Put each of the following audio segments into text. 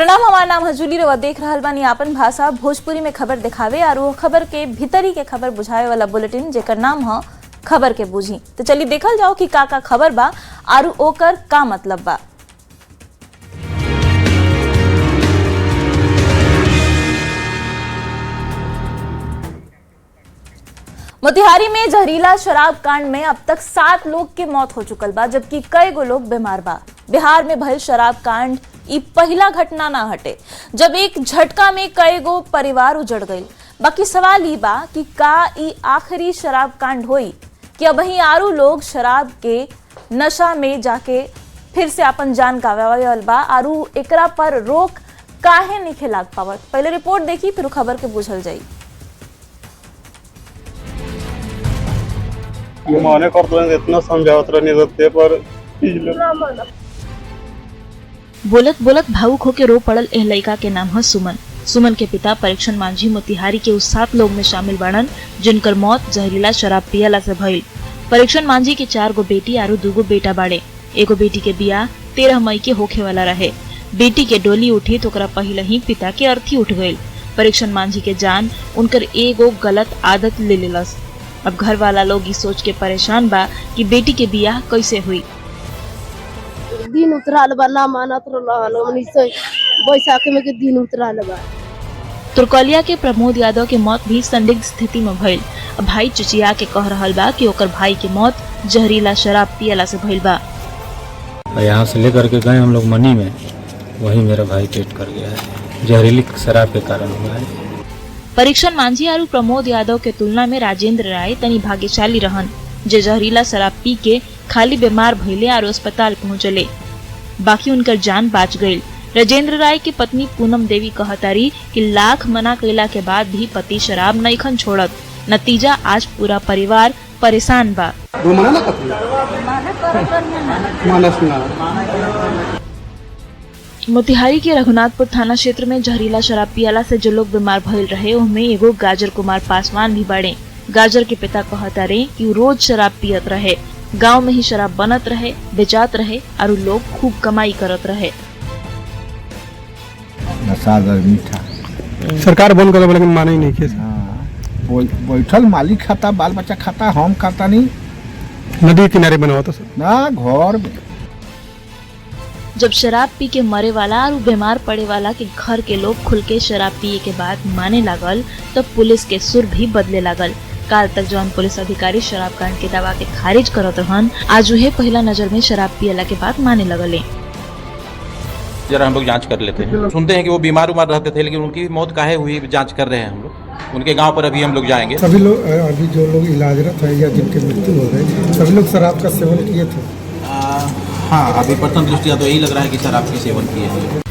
प्रणाम, हमारा नाम हजूली रवा देख रहल बानी आपन भाषा भोजपुरी में खबर दिखावे और वो खबर के भीतरी के खबर बुझावे वाला बुलेटिन जेकर नाम है खबर के बूझी। तो चलिए देखल जाओ कि का खबर बा और ओकर का मतलब बा। मोतिहारी में जहरीला शराब कांड में अब तक 7 लोग के मौत हो चुकल बा, जबकि कई गो लोग बीमार बा। बिहार में भइल शराब कांड ई पहला घटना ना हटे जब एक झटका में कई गो परिवार उजड़ गई। बाकी सवाल ई बा कि का ई आखिरी शराब कांड होई कि अब ही आरू लोग शराब के नशा में जाके फिर से अपन जान गंवावल बा आरू एकरा पर रोक काहे नहीं लाग पावत। पहले रिपोर्ट देखी फिर खबर के बुझल जाई। माने कर इतना समझावत रहने पर बोलत बोलत भावुक होके रो पड़ल एह लड़का के नाम है सुमन। सुमन के पिता परीक्षण मांझी मोतिहारी के उस 7 लोग में शामिल बाड़न जिनकर मौत जहरीला शराब पियला से भइल। परीक्षण मांझी के 4 गो बेटी और 2 गो बेटा बाड़े। एगो बेटी के बियाह 13 मई के होखे वाला रहे। बेटी के डोली उठी तो ओकरा पहले ही पिता के अर्थी उठ गई। परीक्षण मांझी के जान उनकर एगो गलत आदत ले लेलस। अब घर वाला लोग इस सोच के परेशान बा कि बेटी के बियाह कैसे हुई। दिन उतराल बा ना मानत रहल हमनी से बैसाखी में के दिन उतराल बा। तुर्कलिया के प्रमोद यादव के मौत भी संदिग्ध स्थिति में भइल। अब भाई चिचिया के कह रहल बा कि ओकर भाई के मौत जहरीला शराब पियला से भइल बा। यहाँ से लेकर के गए हम लोग मनी में, वही मेरा भाई पेट कर गया है, जहरीली शराब के कारण हुआ है। परीक्षण मांझी और प्रमोद यादव के तुलना में राजेंद्र राय तनी भाग्यशाली रहन जे जहरीला शराब पी के खाली बीमार भइले और अस्पताल पहुंचले, बाकी उनकर जान बाच गई। राजेंद्र राय की पत्नी पूनम देवी कहतारी कि लाख मना कैला के बाद भी पति शराब नईखन छोड़त। नतीजा आज पूरा परिवार परेशान बा। मोतिहारी के रघुनाथपुर थाना क्षेत्र में जहरीला शराब पियला से जो लोग बीमार भइल रहे उनमें एगो गाजर कुमार पासवान भी बाड़े। गाजर के पिता कहता रहे कि रोज शराब पियत रहे, गांव में ही शराब बनत रहे, बेचात रहे और लोग खूब कमाई करत रहे। मीठा सरकार बंद कर लेकिन माने ही नहीं के। बैठल मालिक खाता, बाल बच्चा खाता, हम खाता नहीं। नदी किनारे बना हुआ ना घर में। जब शराब पी के मरे वाला और बीमार पड़े वाला के घर के लोग खुल के शराब पिए के बाद माने लागल तब पुलिस के सुर भी बदले लागल। काल तक जौन पुलिस अधिकारी शराब कांड के दावा के खारिज करत रहन, आज उहे पहला नजर में शराब पियला के बाद माने लगले। जरा हम लोग जांच कर लेते हैं। सुनते हैं कि वो बीमार रहते थे, लेकिन उनकी मौत काहे हुई जांच कर रहे हैं हम लोग। उनके गांव पर अभी हम लोग जाएंगे। सभी लोग अभी जो लोग इलाजरत है या जिनके मृत्यु हो गए सभी लोग शराब का सेवन किए थे। हाँ, अभी प्रथम दृष्टिया तो यही लग रहा है कि शराब की सेवन किए हैं।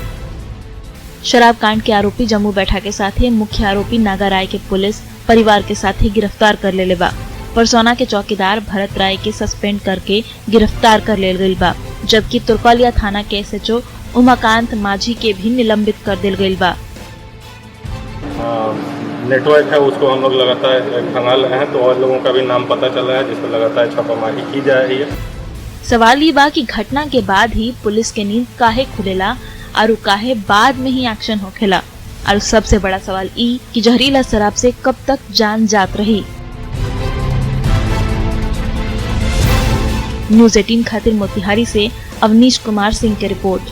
शराब कांड के आरोपी जम्मू बैठा के साथ ही मुख्य आरोपी नागा राय के पुलिस परिवार के साथ ही गिरफ्तार कर ले बा। परसौना के चौकीदार भरत राय के सस्पेंड करके गिरफ्तार कर ले गई बा, जबकि तुर्कलिया थाना के SHO उमाकांत माझी के भी निलंबित कर दिल गई बा। नेटवर्क है उसको हम लोग लगातार खंगाल रहे हैं, तो और लोगों का भी नाम पता चला है जिसको लगातार छापामारी की जा रही है। सवाल ये बा कि घटना के बाद ही पुलिस के नींद काहे खुलेला और काहे बाद में ही एक्शन होखेला, और सबसे बड़ा सवाल ई कि जहरीला शराब से कब तक जान जात रही। न्यूज़ 18 खातिर मोतिहारी से अवनीश कुमार सिंह की रिपोर्ट।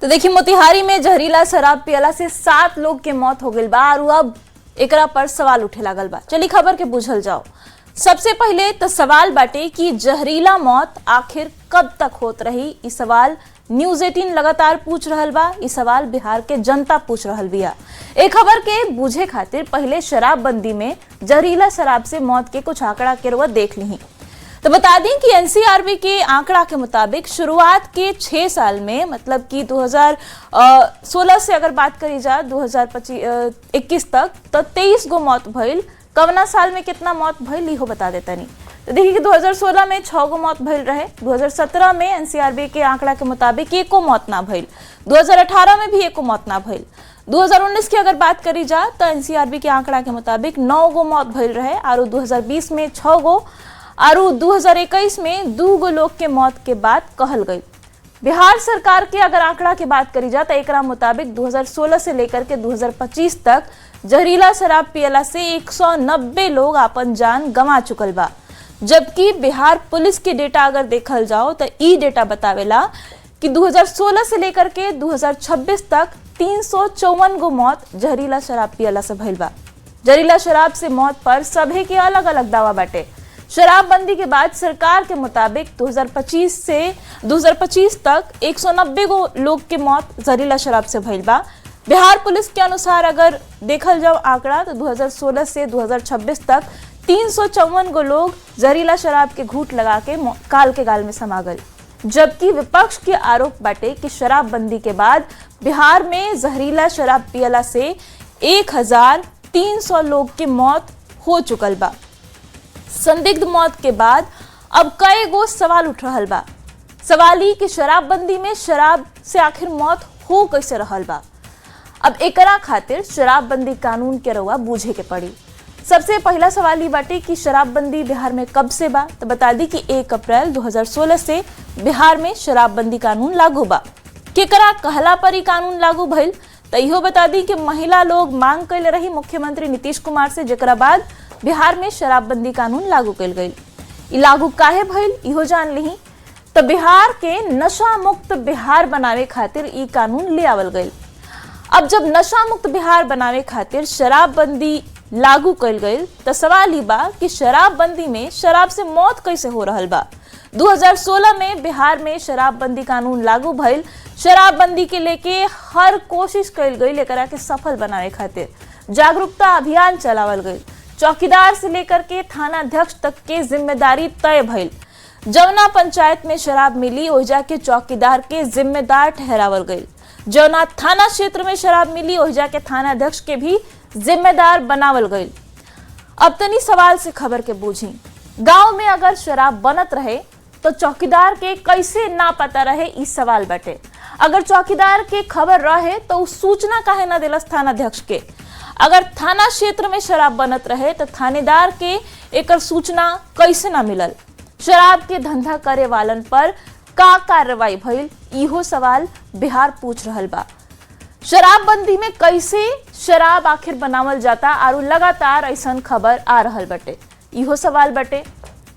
तो देखिए, मोतिहारी में जहरीला शराब पियला से 7 लोग के मौत हो गई बा और अब एकरा पर सवाल उठे लागल बा। चली खबर के बुझल जाओ। सबसे पहले तो सवाल बाटे कि जहरीला मौत आखिर कब तक होत रही। इस सवाल न्यूज़ 18 लगातार पूछ रहल बा। इस सवाल बिहार के जनता पूछ रहल बिया। एक खबर के बुझे खातिर पहले शराबबंदी में जहरीला शराब से मौत के कुछ आंकड़ा के रुआ देख ली। तो बता दें कि NCRB के आंकड़ा के मुताबिक शुरुआत के 6 साल में, मतलब कि 2016 से अगर बात करी जाए 2021 तक, तो 23 गो मौत भइल। कवना साल में कितना मौत भइल इहो बता देता नहीं। तो देखिए कि 2016 में 6 गो मौत भइल रहे। 2017 में NCRB के आंकड़ा के मुताबिक 1 मौत ना भइल। 2018 में भी 1 मौत ना भइल। 2019 की अगर बात करी जाए तो NCRB के आंकड़ा के मुताबिक 9 गो मौत भइल रहे और 2020 में 6 गो आरु 2021 में 2 गो लोग के मौत के बाद कहल गई। बिहार सरकार के अगर आंकड़ा की बात करी जाए तो एकरा मुताबिक 2016 से लेकर के 2025 तक जहरीला शराब पियला से 190 लोग अपन जान गंवा चुकल बा। जबकि बिहार पुलिस के डेटा अगर देखल जाओ तो ई डेटा बतावेला कि 2016 से लेकर के 2026 तक 354 गो मौत जहरीला शराब पियला से भइल बा। जहरीला शराब से मौत पर सभी के अलग अलग दावा बाटे। शराबबंदी के बाद सरकार के मुताबिक 2025 तक 190 गो लोग के मौत जहरीला शराब से भइल बा। बिहार पुलिस के अनुसार अगर देखल जाओ आंकड़ा तो 2016 से 2026 तक 354 गो लोग जहरीला शराब के घूंट लगा के काल के गाल में समा गए। जबकि विपक्ष के आरोप बाटे कि शराबबंदी के बाद बिहार में जहरीला शराब पियला से 1300 लोग की मौत हो चुकल बा। संदिग्ध मौत के बाद अब कई गो सवाल उठ रहल बा। सवाल ई कि शराबबंदी में शराब से आखिर मौत हो कैसे रहल बा। अब एकरा खातिर शराबबंदी कानून के रउआ बूझे के पड़ी। सबसे पहला सवाल ये बाटे कि शराबबंदी बिहार में कब से बा। तो बता दी कि 1 अप्रैल 2016 से बिहार में शराबबंदी कानून लागू बा। केकरा कहला पर ही कानून लागू भइल तो इहो बता दी कि महिला लोग मांग कैले रही मुख्यमंत्री नीतीश कुमार से, जेकरा बाद बिहार में शराबबंदी कानून लागू कैल गई। इ लागू काहे भइल इहो जान ली। तो बिहार के नशा मुक्त बिहार बनावे खातिर इ कानून ले आवल गई। अब जब नशा मुक्त बिहार बनावे खातिर शराबबंदी लागू कैल गई तो सवाल ही बा कि शराबबंदी में शराब से मौत कैसे हो रहल बा। 2016 में बिहार में शराबबंदी कानून लागू भइल। शराबबंदी के लेके हर कोशिश कैल गई एकरा के सफल बनावे खातिर जागरूकता अभियान चलावल गई। चौकीदार से लेकर के थाना अध्यक्ष तक के जिम्मेदारी तय भइल। जौना पंचायत में शराब मिली ओहिजा के चौकीदार के जिम्मेदार ठहरावल गई। जौना थाना क्षेत्र में शराब मिली ओहिजा के थाना अध्यक्ष के भी जिम्मेदार बनावल गई। अब तनी सवाल से खबर के बूझी। गांव में अगर शराब बनत रहे तो चौकीदार के कैसे ना पता रहे इस सवाल बटे। अगर चौकीदार के खबर रहे तो उस सूचना काहे ना दिलस थाना अध्यक्ष के। अगर थाना क्षेत्र में शराब बनत रहे तो थानेदार के एकर सूचना कैसे ना मिलल। शराब के धंधा करे वालन पर का कार्रवाई भइल इहो सवाल बिहार पूछ रहल बा। शराबबंदी में कैसे शराब आखिर बनावल जाता और लगातार ऐसा खबर आ रहल बटे इहो सवाल बटे।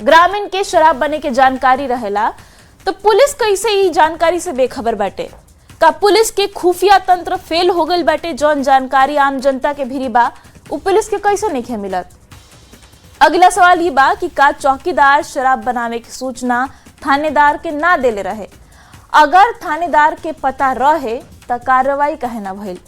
ग्रामीण के शराब बने के जानकारी रहेला तो पुलिस कैसे ई जानकारी से बेखबर बाटे। का पुलिस के खुफिया तंत्र फेल हो गई बाटे। जौन जानकारी आम जनता के भीरी बा उ पुलिस के कैसे नहीं मिलत। अगला सवाल ये बा कि का चौकीदार शराब बनावे की सूचना थानेदार के ना देले रहे। अगर थानेदार के पता रहे तो कार्रवाई काहे ना भइल।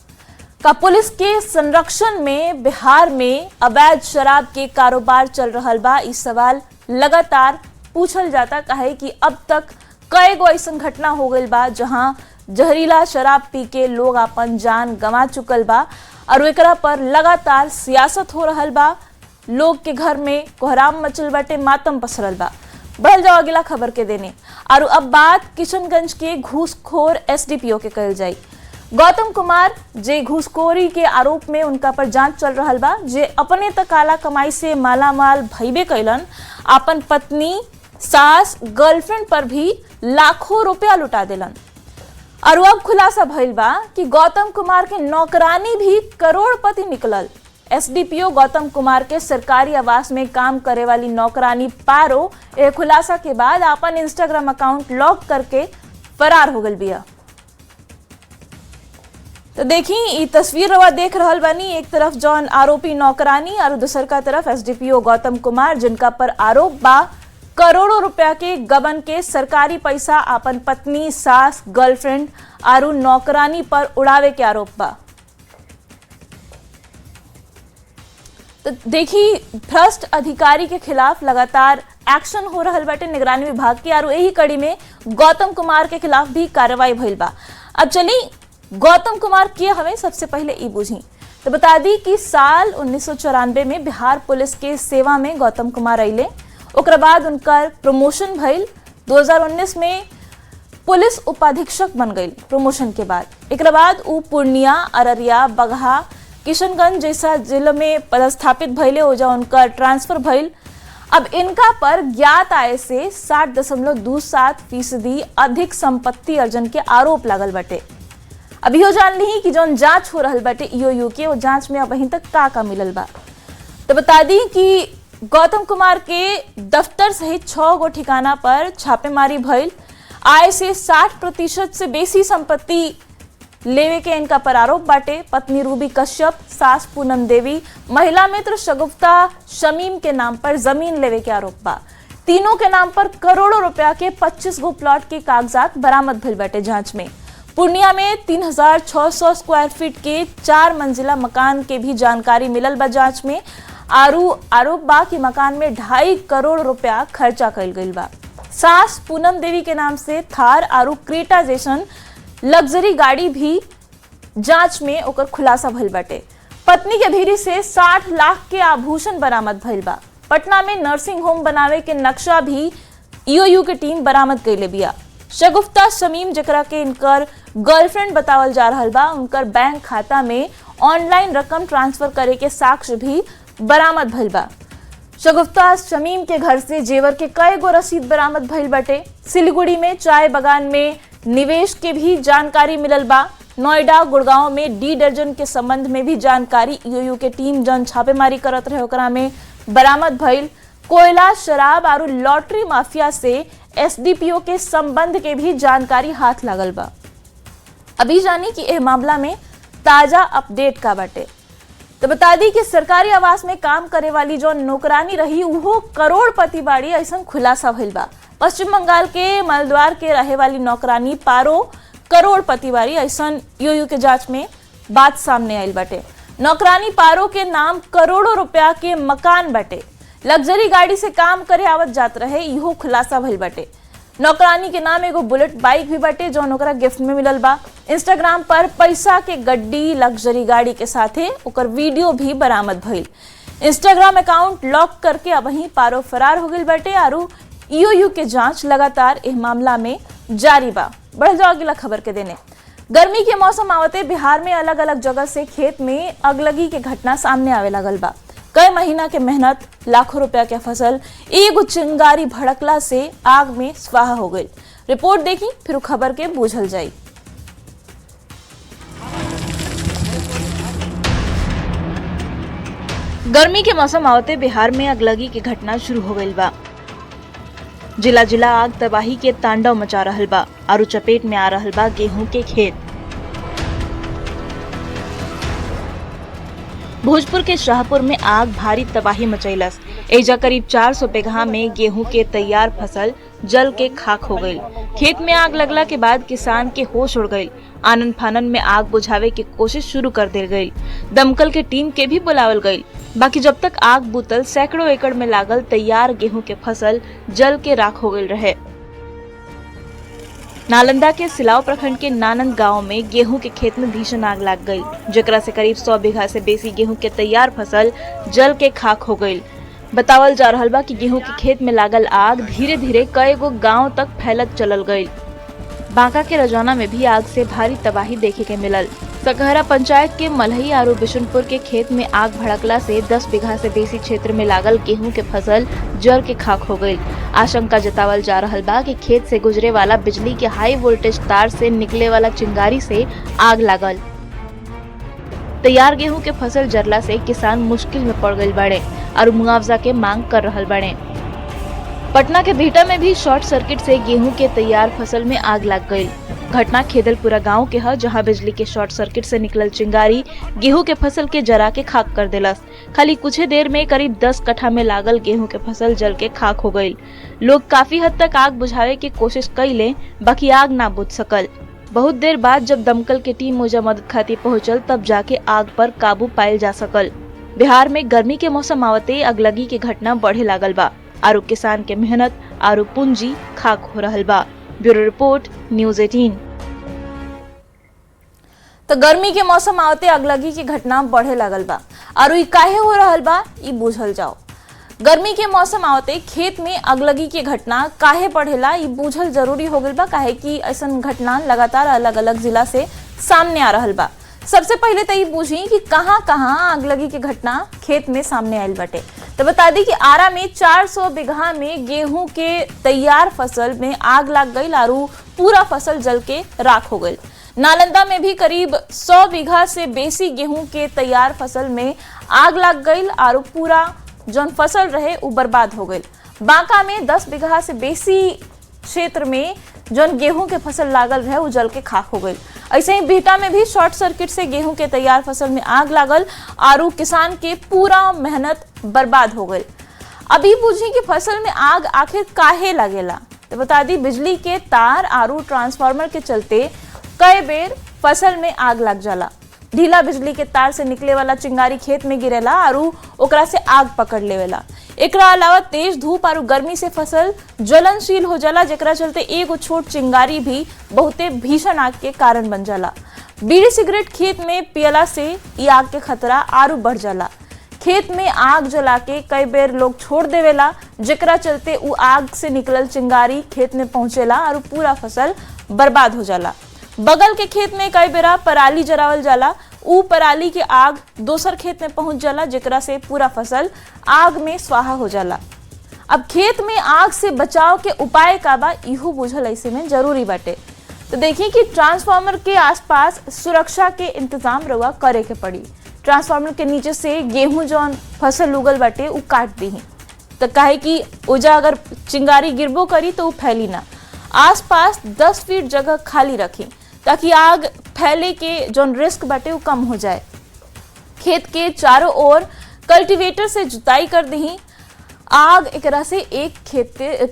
का पुलिस के संरक्षण में बिहार में अवैध शराब के कारोबार चल रहल बा। इस सवाल लगातार पूछल जाता काहे कि अब तक कई गो ऐसा घटना हो गई बा जहां जहरीला शराब पी के लोग अपन जान गंवा चुकल बा और एकरा पर लगातार सियासत हो रहल बा। लोग के घर में कोहराम मचल बाटे, मातम पसरल बा। बढ़ जाओ अगला खबर के देने। और अब बात किशनगंज के घूसखोर एसडीपीओ के कल जाई। गौतम कुमार जे घूसखोरी के आरोप में उनका पर जांच चल रहल बा, जे अपने तक काला कमाई से मालामाल भइबे कैलन, अपन पत्नी, सास, गर्लफ्रेंड पर भी लाखों रुपया लुटा देलन। और अब खुलासा भइल बा कि गौतम कुमार के नौकरानी भी करोड़पति निकलल। एसडीपीओ गौतम कुमार के सरकारी आवास में काम करे वाली नौकरानी पारो ए खुलासा के बाद अपन इंस्टाग्राम अकाउंट लॉक करके फरार हो गल बिया। तो देखी ये तस्वीर रवा देख रहल बानी। एक तरफ जौन आरोपी नौकरानी और दूसर का तरफ एसडीपीओ गौतम कुमार, जिनका पर आरोप बा करोड़ों रुपया के गबन के सरकारी पैसा अपन पत्नी, सास, गर्लफ्रेंड और नौकरानी पर उड़ावे के आरोप बा। तो देखी भ्रष्ट अधिकारी के खिलाफ लगातार एक्शन हो रहल बाटे निगरानी विभाग की, और यही कड़ी में गौतम कुमार के खिलाफ भी कार्रवाई भइल बा। अब चली गौतम कुमार के हमें सबसे पहले ई बुझी। तो बता दी कि साल 1994 में बिहार पुलिस के सेवा में गौतम कुमार अइले। ओकरा बाद उनका प्रमोशन भइल। 2019 में पुलिस उपाधीक्षक बन गई प्रमोशन के बाद। एकरा बाद उ पूर्णिया, अररिया, बगहा, किशनगंज जैसा जिले में पदस्थापित भइले। ओजा उनका ट्रांसफर भइल अब इनका पर ज्ञात आय से 60.27% अधिक संपत्ति अर्जन के आरोप लागल बटे। अभी हो जान ली कि जौन जांच हो रहल बटे ईओयू के, वो जांच में अब अहीं तक का मिलल बा। तो बता दी कि गौतम कुमार के दफ्तर सहित 6 गो ठिकाना पर छापेमारी भइल। आय से 60% से बेसी संपत्ति लेवे के इनका पर आरोप बाटे। पत्नी रूबी कश्यप, सास पूनम देवी, महिला मित्र शगुफ्ता शमीम के नाम पर जमीन लेवे के आरोप बा। तीनों के नाम पर करोड़ों रुपया के 25 गो प्लॉट के कागजात बरामद भइल बाटे जांच में। पूर्णिया में 3600 स्क्वायर फीट के 4 मंजिला मकान के भी जानकारी मिलल बा जांच में। आरोप बा कि मकान में 2.5 करोड़ रुपया खर्चा कइल गइल बा। सास पूनम देवी के नाम से थार आरु क्रेटा जैसन लग्जरी गाड़ी भी जांच में ओकर खुलासा भइल बाटे। पत्नी के भीरी से 60 लाख के आभूषण बरामद भइल बा। पटना में नर्सिंग होम बनावे के नक्शा भी ईओयू के टीम बरामद कइले बिया। शगुफ्ता शमीम, जेकरा के इनकर गर्लफ्रेंड बतावल जा रहल बा, उनकर बैंक खाता में ऑनलाइन रकम ट्रांसफर करे के साक्ष्य भी बरामद भइल बा। शगुफ्ता शमीम के घर से जेवर के कई गो रसीद बरामद भइल बाटे। सिलीगुड़ी में चाय बागान में निवेश के भी जानकारी मिलल बा। नोएडा, गुड़गांव में डी दर्जन के संबंध में भी जानकारी ईओयू के टीम जन छापेमारी करत रहे ओकरा में बरामद भइल। कोयला, शराब और लॉटरी माफिया से एसडीपीओ के संबंध के भी जानकारी हाथ लागल बा। अभी जानी कि यह मामला में ताजा अपडेट का बाटे। तो बता दी कि सरकारी आवास में काम करे वाली जो नौकरानी रही वो करोड़पति बाड़ी, ऐसा खुलासा भइल बा। पश्चिम बंगाल के मलद्वार के रहे वाली नौकरानी पारो करोड़पति बाड़ी, ऐसा ईओयू के जांच में बात सामने आयल बाटे। नौकरानी पारो के नाम करोड़ों रुपया के मकान बाटे। लग्जरी गाड़ी से काम करे आवत जात रहे, इहो खुलासा भइल बाटे। नौकरानी के नाम एगो बुलेट बाइक भी बाटे जो ओकरा गिफ्ट में मिलल बा। इंस्टाग्राम पर पैसा के गड्डी लग्जरी गाड़ी के साथे ओकर वीडियो भी बरामद भइल। इंस्टाग्राम अकाउंट लॉक करके अब वहीं पारो फरार हो गइल बाटे और ईओयू के जांच लगातार इस मामला में जारी बा। बढ़ जाओ अगला खबर के देने। गर्मी के मौसम आवते बिहार में अलग अलग जगह से खेत में अगलगी के घटना सामने आवे लगल बा। कई महीना के मेहनत, लाखों रुपया के फसल एगो चिंगारी भड़कला से आग में स्वाहा हो गई। रिपोर्ट देखी फिर खबर के बूझल जाई। गर्मी के मौसम आवते बिहार में अगलगी की घटना शुरू हो गई बा। जिला जिला आग तबाही के तांडव मचा रहल बा और चपेट में आ रहल बा गेहूं के खेत। भोजपुर के शाहपुर में आग भारी तबाही मचैलस। एजा करीब 400 बीघा में गेहूं के तैयार फसल जल के खाक हो गई। खेत में आग लगला के बाद किसान के होश उड़ गई। आनन फानन में आग बुझावे की कोशिश शुरू कर दी गई। दमकल के टीम के भी बुलावल गई। बाकी जब तक आग बुतल सैकड़ों एकड़ में लागल तैयार गेहूं के फसल जल के राख हो गई रहे। नालंदा के सिलाव प्रखंड के नानंद गांव में गेहूं के खेत में भीषण आग लग गई, जेकरा से करीब 100 बीघा से बेसी गेहूं के तैयार फसल जल के खाक हो गई। बतावल जा रहल बा कि गेहूं के खेत में लागल आग धीरे धीरे कई गो गाँव तक फैलत चलल गई। बांका के रजौना में भी आग से भारी तबाही देखे के मिलल। सकहरा पंचायत के मलही और बिशुनपुर के खेत में आग भड़कला से 10 बीघा से बेसी क्षेत्र में लागल गेहूं के फसल जल के खाक हो गई। आशंका जतावल जा रहल बा कि खेत से गुजरे वाला बिजली के हाई वोल्टेज तार से निकले वाला चिंगारी से आग लागल। तैयार गेहूं के फसल जरला से किसान मुश्किल में पड़ गई बड़े और मुआवजा के मांग कर रहल बड़े। पटना के भीटा में भी शॉर्ट सर्किट से गेहूं के तैयार फसल में आग लग गई। घटना खेदलपुरा गांव के है, जहां बिजली के शॉर्ट सर्किट से निकलल चिंगारी गेहूं के फसल के जरा के खाक कर देलस। खाली कुछ देर में करीब 10 कट्ठा में लागल गेहूं के फसल जल के खाक हो गई। लोग काफी हद तक आग बुझावे की कोशिश कईले, बाकी आग ना बुझ सकल। बहुत देर बाद जब दमकल के टीम मुझे मदद खातिर पहुंचल, तब जाके आग पर काबू पायल जा सकल। बिहार में गर्मी के मौसम आवते अगलगी के घटना बढ़े लागल बा और किसान के मेहनत और पूंजी खाक हो रहल बा। Bureau report, news 18। तो गर्मी के मौसम आवते अगलगी की घटना बढ़े लगल बा और ई काहे हो रहल बा ई बूझल जाओ। गर्मी के मौसम आवते खेत में अगलगी की घटना काहे बढ़ेला ई बूझल जरूरी हो गइल बा, काहे कि ऐसन घटना लगातार अलग अलग जिला से सामने आ रहल बा। सबसे पहले तो ये बूझी कि कहाँ कहाँ आगलगी की घटना खेत में सामने आयल बाटे। तो बता दी कि आरा में 400 बीघा में गेहूं के तैयार फसल में आग लग गई और पूरा फसल जल के राख हो गई। नालंदा में भी करीब 100 बीघा से बेसी गेहूं के तैयार फसल में आग लग गई और पूरा जौन फसल रहे वो बर्बाद हो गई। बांका में 10 बीघा से बेसी क्षेत्र में जौन गेहूं के फसल लागल रहे वो जल के खाक हो गई। ऐसे ही बिहटा में भी शॉर्ट सर्किट से गेहूं के तैयार फसल में आग लागल और किसान के पूरा मेहनत बर्बाद हो गई। अभी पूछी कि फसल में आग आखिर काहे लगेला, तो बता दी बिजली के तार और ट्रांसफार्मर के चलते कई बेर फसल में आग लग जाला। ढीला बिजली के तार से निकले वाला चिंगारी खेत में गिरेला और ओकरा से आग पकड़ लेवेला। एकरा अलावा तेज धूप और गर्मी से फसल ज्वलनशील हो जाला, जेकरा चलते एगो छोट चिंगारी भी बहुते भीषण आग के कारण बन जाला। बीड़ी सिगरेट खेत में पियला से ई आग के खतरा आरू बढ़ जाला। खेत में आग जला के कई बेर लोग छोड़ देवेला, जेकरा चलते उ आग से निकलल चिंगारी खेत में पहुंचेला और पूरा फसल बर्बाद हो जाला। बगल के खेत में कई बेरा पराली जरावल जाला, उ पराली के आग दोसर खेत में पहुंच जाला, जेकरा से पूरा फसल आग में स्वाहा हो जाला। अब खेत में आग से बचाव के उपाय का बा इहो बुझल ऐसे में जरूरी बाटे। तो देखिए कि ट्रांसफार्मर के आसपास सुरक्षा के इंतजाम रउआ करे के पड़ी। ट्रांसफार्मर के नीचे से गेहूं जौन फसल उगल बाटे उ काट दी, तो काहे कि ओजा अगर चिंगारी गिरबो करी तो उ फैली ना। आसपास 10 फीट जगह खाली रखी ताकि आग फैले के जौन रिस्क बाटे वो कम हो जाए। खेत के चारों ओर कल्टीवेटर से जुताई कर दी, आग एकरा से एक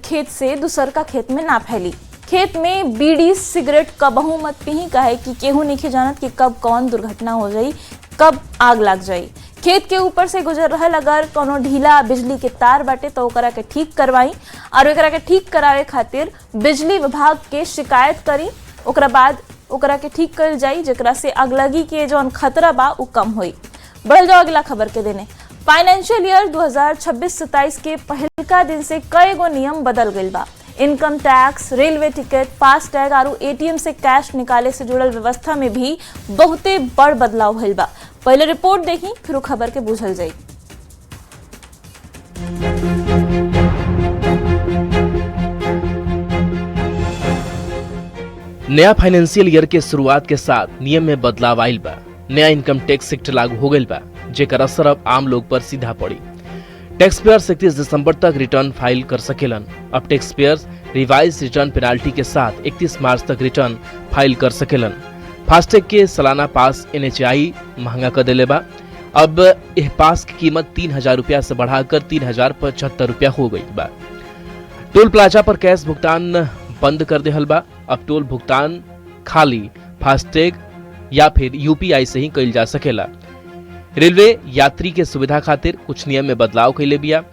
खेत से दूसर का खेत में ना फैली। खेत में बीड़ी सिगरेट कबहू मत पी, काहे कि केहू नहीं जानत कि कब कौन दुर्घटना हो जाई, कब आग लग जाई। खेत के ऊपर से गुजर रहल अगर कोनो ढीला बिजली के तार बाटे तो ओकरा के ठीक करवाई और एकरा के ठीक करावे खातिर बिजली विभाग के शिकायत करी। ओकरा बाद ओकरा के ठीक कर जाई, जेकरा से अगलगी के जौन खतरा बा उ कम होई। बढ़ल जाओ अगला खबर के देने। फाइनेंशियल ईयर 2026-27 के पहलका दिन से कई गो नियम बदल गई बा। Income tax, railway ticket, FASTag और एटीएम से कैश निकाले से जुड़ल व्यवस्था में भी बहुते बड़ बदलाव भइल बा। पहले रिपोर्ट देखी फिर खबर के बुझल जाई। नया फाइनेंशियल ईयर के शुरुआत के साथ नियम में बदलाव आइल बा। नया इनकम टैक्स एक्ट लागू हो गइल बा, जेकर असर अब आम लोग पर सीधा पड़ी। टैक्स पेयर 31 दिसंबर तक रिटर्न फाइल कर सकेलन। अब tax payer revise return penalty के साथ 31 मार्च तक रिटर्न फाइल कर सकेलन। फास्टैग के सालाना पास NHAI महंगा कर देले बा। अब यह पास की कीमत 3,000 रुपया से बढ़ाकर 3,075 रुपया हो गई बा। टोल प्लाजा पर कैश भुगतान बंद कर देहल बा। अब टोल भुगतान खाली फास्टैग या फिर UPI से ही कइल जा सकेला। रेलवे यात्री के सुविधा खातिर कुछ नियम में बदलाव कइले बिया।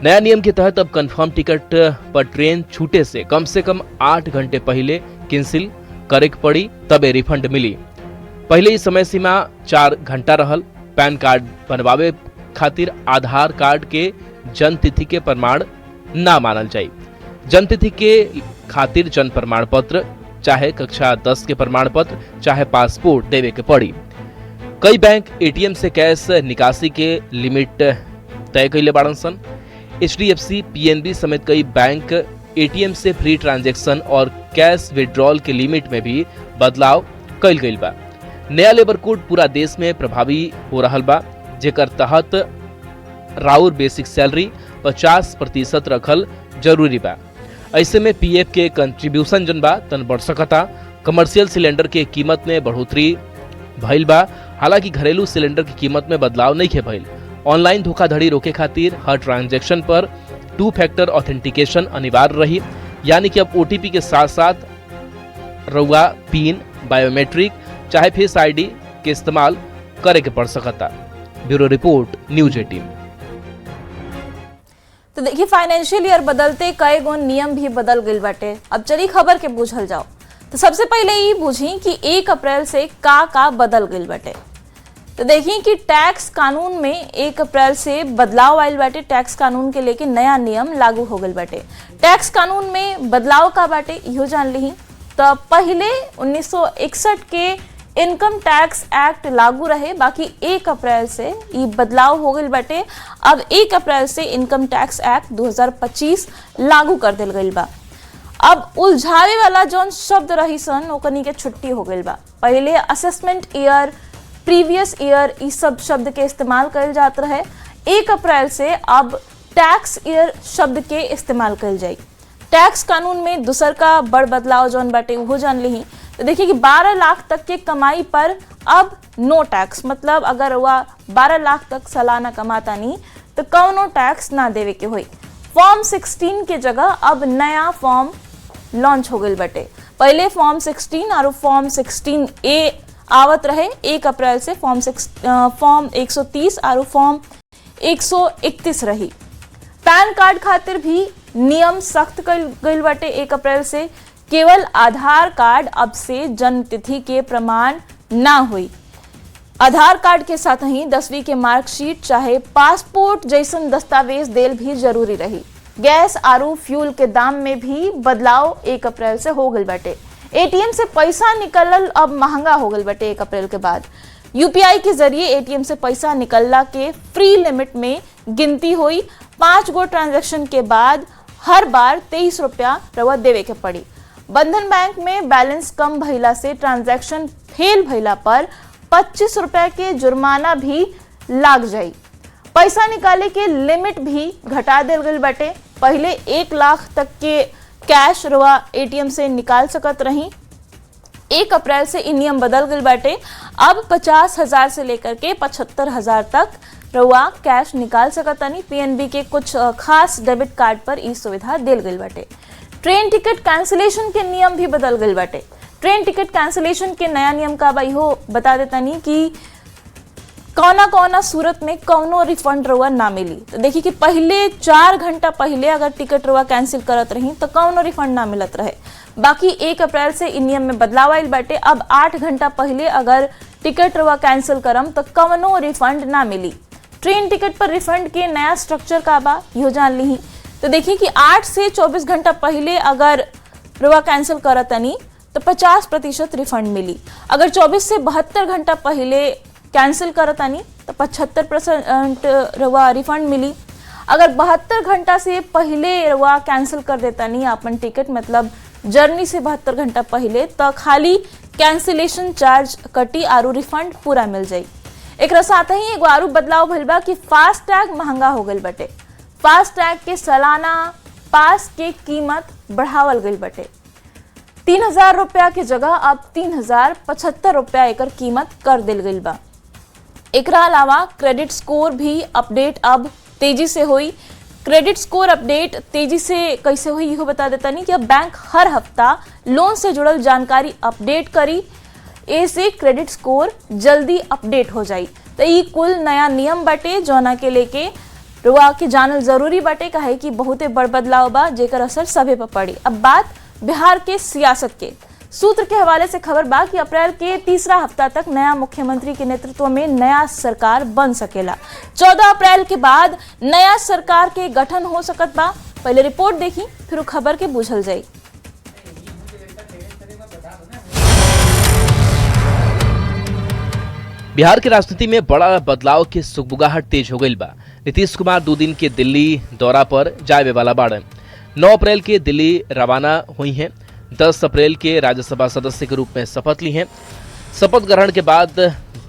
नया नियम के तहत अब कंफर्म टिकट पर ट्रेन छूटे से कम 8 घंटे पहले कैंसिल करे के पड़ी, तबे रिफंड मिली। पहले ही समय सीमा 4 घंटा रहल। पैन कार्ड बनवावे खातिर आधार कार्ड के जन्म तिथि के प्रमाण ना मानल जाये। जन्म तिथि के खातिर जन्म प्रमाण पत्र, चाहे कक्षा 10 के प्रमाण पत्र, चाहे पासपोर्ट देवे के पड़ी। कई बैंक ATM से कैश निकासी के लिमिट तय कइले बाड़न सन। HDFC, PNB समेत कई बैंक ATM से फ्री ट्रांजैक्शन और कैश विड्रॉल के लिमिट में भी बदलाव कइल गइल बा। नया लेबर कोड पूरा देश में प्रभावी हो रहल बा, जेकर तहत राउर बेसिक सैलरी 50% रखल जरूरी बा। ऐसे में PF के कंट्रीब्यूशन जन बा तन बढ़ सकता। कमर्शियल सिलेंडर के कीमत में बढ़ोतरी भइल बा, हालांकि घरेलू सिलेंडर की कीमत में बदलाव नहीं है भइल। ऑनलाइन धोखाधड़ी रोके खातिर हर ट्रांजैक्शन पर 2 फैक्टर ऑथेंटिकेशन अनिवार्य रही, यानी कि अब OTP के साथ साथ रउआ पिन, बायोमेट्रिक चाहे फेस ID के इस्तेमाल करे के पड़ सकता। Bureau report, news 18। तो देखिए फाइनेंशियल ईयर बदलते कई गो नियम भी बदल गई बाटे। अब चली खबर के बुझल जाओ। तो सबसे पहले ये बुझी कि 1 अप्रैल से का बदल गई बाटे। तो देखिए कि टैक्स कानून में 1 अप्रैल से बदलाव आयल बाटे। टैक्स कानून के लेके नया नियम लागू हो गई बाटे। टैक्स कानून में बदलाव का बाटे इहो जान ली। तो पहले 1961 के इनकम टैक्स एक्ट लागू रहे, बाकी 1 अप्रैल से ये बदलाव हो गई बाटे। अब 1 अप्रैल से इनकम टैक्स एक्ट 2025 लागू कर दिल गई बा। अब उलझावे वाला जौन शब्द रही सन ओकनी के छुट्टी हो गई बा। पहले असेसमेंट ईयर, प्रीवियस ईयर, इस सब शब्द के इस्तेमाल कल जात रहे। 1 अप्रैल से अब टैक्स ईयर शब्द के इस्तेमाल कल जाई। टैक्स कानून में दूसर का बड़ बदलाव जौन बाटे वो जान ली। तो देखिए कि 12 लाख तक के कमाई पर अब नो टैक्स, मतलब अगर वह 12 लाख तक सालाना कमाता नहीं तो कौनो टैक्स ना देवे के हुई। फॉर्म 16 के जगह अब नया फॉर्म लॉन्च हो गई बटे। पहले फॉर्म 16 और फॉर्म 16A आवत रहे। 1 अप्रैल से फॉर्म 130 और फॉर्म 131 रही। पैन कार्ड खातिर भी नियम सख्त कल गई बटे। 1 अप्रैल से केवल आधार कार्ड अब से जन्म तिथि के प्रमाण ना हुई। आधार कार्ड के साथ ही 10वीं के मार्कशीट चाहे पासपोर्ट जैसन दस्तावेज देल भी जरूरी रही। गैस आरू फ्यूल के दाम में भी बदलाव 1 अप्रैल से हो गई बाटे। एटीएम से पैसा निकलल अब महंगा हो गई बाटे। 1 अप्रैल के बाद यूपीआई के जरिए एटीएम से पैसा निकलला के फ्री लिमिट में गिनती हुई। 5 गो ट्रांजैक्शन के बाद हर बार 23 रुपया रवा देवे के पड़ी। बंधन बैंक में बैलेंस कम भइला से ट्रांजैक्शन फेल भइला पर 25 रुपया के जुर्माना भी लाग जाई। पैसा निकाले के लिमिट भी घटा दिल गई बाटे। पहले 1 लाख तक के कैश रवा एटीएम से निकाल सकत रही। 1 अप्रैल से इ नियम बदल गई बाटे। अब 50,000 से लेकर के 75,000 तक रवा कैश निकाल सकतानी। पीएनबी के कुछ खास डेबिट कार्ड पर ई सुविधा दिल गई बाटे। ट्रेन टिकट कैंसिलेशन के नियम भी बदल गई बाटे। ट्रेन टिकट कैंसिलेशन के नया नियम का भाई हो बता देतानी कि कौना सूरत में कौनो रिफंड रवा ना मिली। तो देखिए कि पहले 4 घंटा पहले अगर टिकट रवा कैंसिल करत रही तो कौनो रिफंड ना मिलत रहे। बाकी 1 अप्रैल से इन नियम में बदलाव आइल बाटे। अब 8 घंटा पहले अगर टिकट रवा कैंसिल करम तो कौनो रिफंड ना मिली। ट्रेन टिकट पर रिफंड के नया स्ट्रक्चर का बा यो जान ली। तो देखिए कि 8 से 24 घंटा पहले अगर रवा कैंसिल करतनी तो 50% रिफंड मिली। अगर 24 से 72 घंटा पहले कैंसिल करतानी तो 75% रवा रिफंड मिली। अगर 72 घंटा से पहले रवा कैंसिल कर देतानी अपन टिकट, मतलब जर्नी से 72 घंटा पहले, तो खाली कैंसिलेशन चार्ज कटी आरू रिफंड पूरा मिल जाई। एक साथ ही एगो आरू बदलाव भइल बा कि फास्ट टैग महंगा हो गई बटे। फास्ट टैग के सालाना पास के कीमत बढ़ावल गई बटे। 3,000 रुपया के जगह अब 3,075 रुपया एकर कीमत कर दिल गई बा। एकरा अलावा क्रेडिट स्कोर भी अपडेट अब तेजी से हुई। क्रेडिट स्कोर अपडेट तेजी से कैसे हुई ये बता देता नहीं कि अब बैंक हर हफ्ता लोन से जुड़ल जानकारी अपडेट करी। ऐसे क्रेडिट स्कोर जल्दी अपडेट हो जाई। तो ये कुल नया नियम बाटे जौना के लेके रुआ के जानल जरूरी बाटे, काहे कि बहुते बड़ बदलाव बा जेकर असर सभे पर पड़ी। अब बात बिहार के सियासत के सूत्र के हवाले से खबर बा कि अप्रैल के तीसरा हफ्ता तक नया मुख्यमंत्री के नेतृत्व में नया सरकार बन सकेला। 14 अप्रैल के बाद नया सरकार के गठन हो सकत बा। पहले रिपोर्ट देखी फिर खबर के बुझल जाई। बिहार की राजनीति में बड़ा बदलाव के सुगबुगाहट तेज हो गई बा। नीतीश कुमार 2 दिन के दिल्ली दौरा पर जाए वाला बाड़े। 9 अप्रैल के दिल्ली रवाना हुई हैं। 10 अप्रैल के राज्यसभा सदस्य के रूप में शपथ ली हैं। शपथ ग्रहण के बाद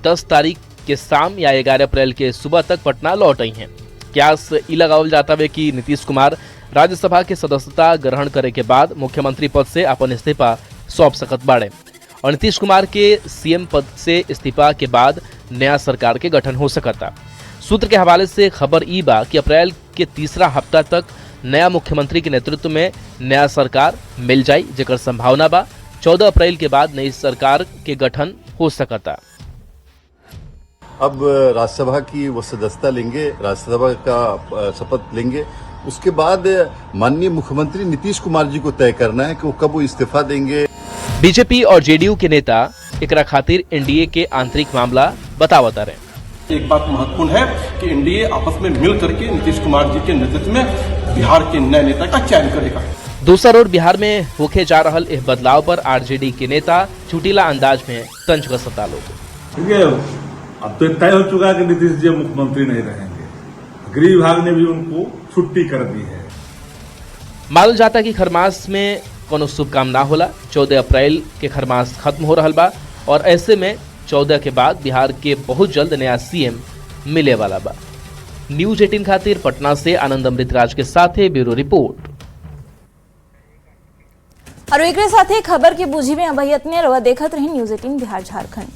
10 तारीख के शाम या 11 अप्रैल के सुबह तक पटना लौट आई हैं। क्यास ई लगावल जाता है कि नीतीश कुमार राज्यसभा के सदस्यता ग्रहण करे के बाद मुख्यमंत्री पद से अपन इस्तीफा सौंप सकत बाड़े और नीतीश कुमार के सीएम पद से इस्तीफा के बाद नया सरकार के गठन हो सकता। सूत्र के हवाले से खबर ई बा कि अप्रैल के तीसरा हफ्ता तक नया मुख्यमंत्री के नेतृत्व में नया सरकार मिल जाई, जेकर संभावना बा 14 अप्रैल के बाद नई सरकार के गठन हो सकता। अब राज्यसभा की वो सदस्यता लेंगे, राज्यसभा का शपथ लेंगे। उसके बाद माननीय मुख्यमंत्री नीतीश कुमार जी को तय करना है कि वो कब वो इस्तीफा देंगे। बीजेपी और जेडीयू के नेता एकरा खातिर एनडीए के आंतरिक मामला बतावता रहे। एक बात महत्वपूर्ण है कि एनडीए आपस में मिल करके नीतीश कुमार जी के नेतृत्व में बिहार के नए नेता का चयन करेगा। दूसरा ओर बिहार में होके जा रहल इस बदलाव पर आरजेडी के नेता चुटीला अंदाज में तंज कसता लोग। ठीक है, अब तो तय हो चुका है कि नीतीश जी मुख्यमंत्री नहीं रहेंगे। गृह विभाग ने भी उनको छुट्टी कर दी है। मालूम जाता कि खरमास में कोनो शुभकामना होला। 14 अप्रैल के खरमास खत्म हो रहा बा और ऐसे में 14 के बाद बिहार के बहुत जल्द नया सीएम मिले वाला बा। न्यूज 18 खातिर पटना से आनंद अमृतराज के साथ ब्यूरो रिपोर्ट। और एक साथ खबर की बूझी में अभयतने रवा देखत रही न्यूज 18 बिहार झारखंड।